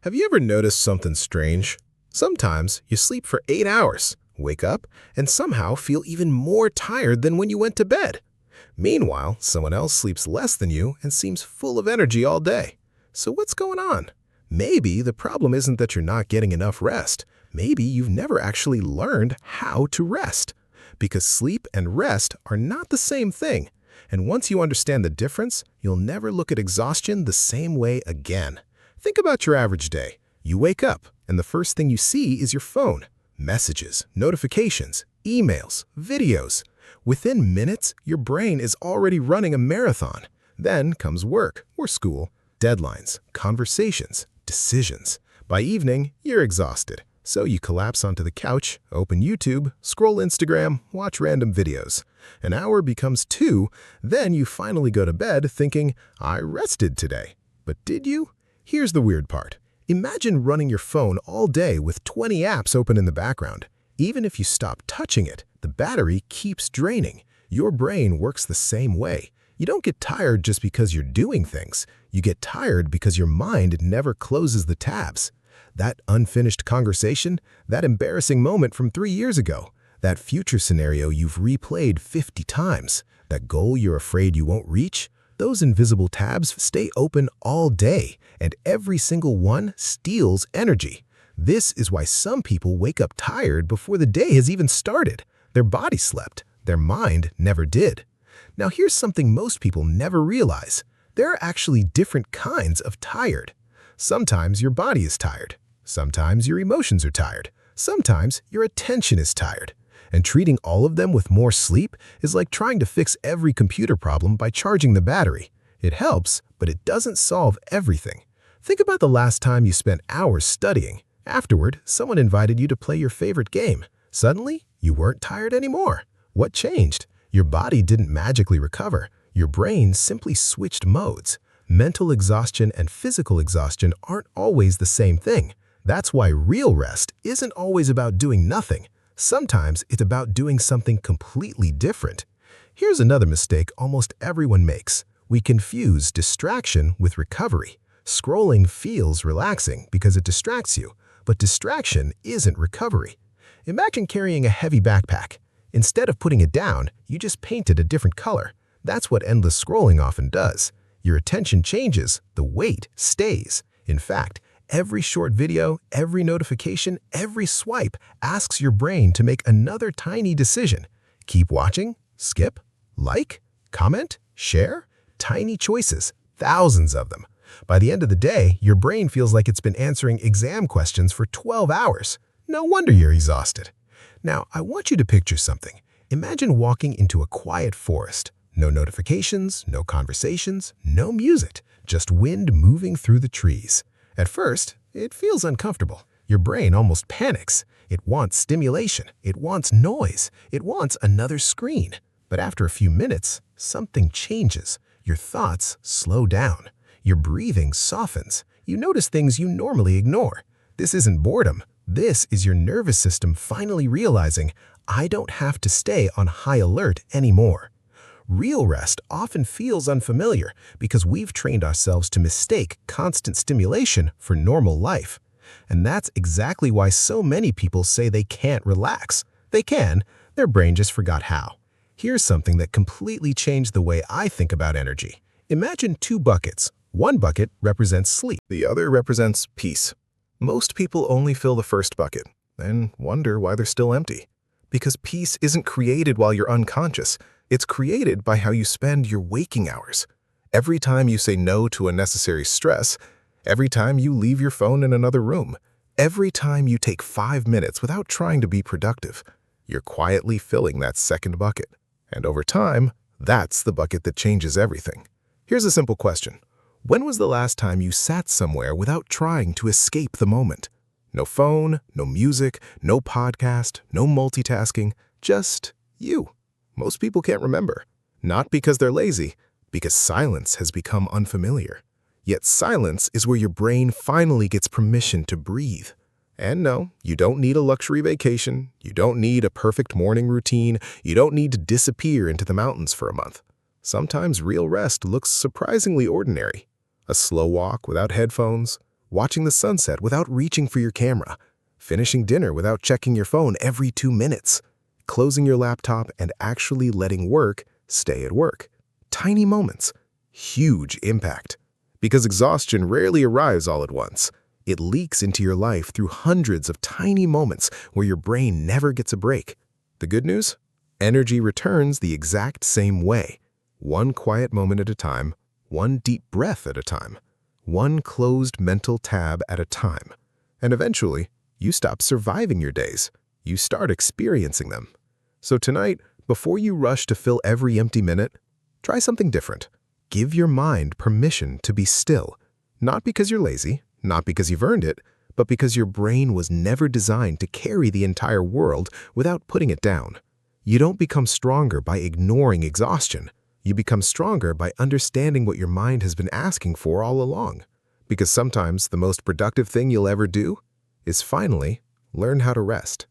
Have you ever noticed something strange? Sometimes you sleep for 8 hours, wake up, and somehow feel even more tired than when you went to bed. Meanwhile, someone else sleeps less than you and seems full of energy all day. So what's going on? Maybe the problem isn't that you're not getting enough rest. Maybe you've never actually learned how to rest. Because sleep and rest are not the same thing. And once you understand the difference, you'll never look at exhaustion the same way again. Think about your average day. You wake up, and the first thing you see is your phone. Messages, notifications, emails, videos. Within minutes, your brain is already running a marathon. Then comes work or school, deadlines, conversations, decisions. By evening, you're exhausted. So you collapse onto the couch, open YouTube, scroll Instagram, watch random videos. An hour becomes 2, then you finally go to bed thinking, I rested today. But did you? Here's the weird part. Imagine running your phone all day with 20 apps open in the background. Even if you stop touching it, the battery keeps draining. Your brain works the same way. You don't get tired just because you're doing things. You get tired because your mind never closes the tabs. That unfinished conversation, that embarrassing moment from 3 years ago, that future scenario you've replayed 50 times, that goal you're afraid you won't reach, those invisible tabs stay open all day, and every single one steals energy. This is why some people wake up tired before the day has even started. Their body slept, their mind never did. Now here's something most people never realize. There are actually different kinds of tired. Sometimes your body is tired. Sometimes your emotions are tired. Sometimes your attention is tired. And treating all of them with more sleep is like trying to fix every computer problem by charging the battery. It helps, but it doesn't solve everything. Think about the last time you spent hours studying. Afterward, someone invited you to play your favorite game. Suddenly, you weren't tired anymore. What changed? Your body didn't magically recover. Your brain simply switched modes. Mental exhaustion and physical exhaustion aren't always the same thing. That's why real rest isn't always about doing nothing. Sometimes it's about doing something completely different. Here's another mistake almost everyone makes. We confuse distraction with recovery. Scrolling feels relaxing because it distracts you, but distraction isn't recovery. Imagine carrying a heavy backpack. Instead of putting it down, you just paint it a different color. That's what endless scrolling often does. Your attention changes, the weight stays. In fact, every short video, every notification, every swipe asks your brain to make another tiny decision. Keep watching, skip, like, comment, share. Tiny choices, thousands of them. By the end of the day, your brain feels like it's been answering exam questions for 12 hours. No wonder you're exhausted. Now, I want you to picture something. Imagine walking into a quiet forest. No notifications, no conversations, no music, just wind moving through the trees. At first, it feels uncomfortable. Your brain almost panics. It wants stimulation. It wants noise. It wants another screen. But after a few minutes, something changes. Your thoughts slow down. Your breathing softens. You notice things you normally ignore. This isn't boredom. This is your nervous system finally realizing, I don't have to stay on high alert anymore. Real rest often feels unfamiliar because we've trained ourselves to mistake constant stimulation for normal life. And that's exactly why so many people say they can't relax. They can, their brain just forgot how. Here's something that completely changed the way I think about energy. Imagine 2 buckets. One bucket represents sleep. The other represents peace. Most people only fill the first bucket and wonder why they're still empty. Because peace isn't created while you're unconscious. It's created by how you spend your waking hours. Every time you say no to unnecessary stress, every time you leave your phone in another room, every time you take 5 minutes without trying to be productive, you're quietly filling that second bucket. And over time, that's the bucket that changes everything. Here's a simple question. When was the last time you sat somewhere without trying to escape the moment? No phone, no music, no podcast, no multitasking, just you. Most people can't remember. Not because they're lazy, because silence has become unfamiliar. Yet silence is where your brain finally gets permission to breathe. And no, you don't need a luxury vacation. You don't need a perfect morning routine. You don't need to disappear into the mountains for a month. Sometimes real rest looks surprisingly ordinary. A slow walk without headphones, watching the sunset without reaching for your camera, finishing dinner without checking your phone every 2 minutes, closing your laptop and actually letting work stay at work. Tiny moments, huge impact. Because exhaustion rarely arrives all at once. It leaks into your life through hundreds of tiny moments where your brain never gets a break. The good news? Energy returns the exact same way. One quiet moment at a time, one deep breath at a time, one closed mental tab at a time. And eventually, you stop surviving your days. You start experiencing them. So tonight, before you rush to fill every empty minute, try something different. Give your mind permission to be still. Not because you're lazy, not because you've earned it, but because your brain was never designed to carry the entire world without putting it down. You don't become stronger by ignoring exhaustion. You become stronger by understanding what your mind has been asking for all along. Because sometimes the most productive thing you'll ever do is finally learn how to rest.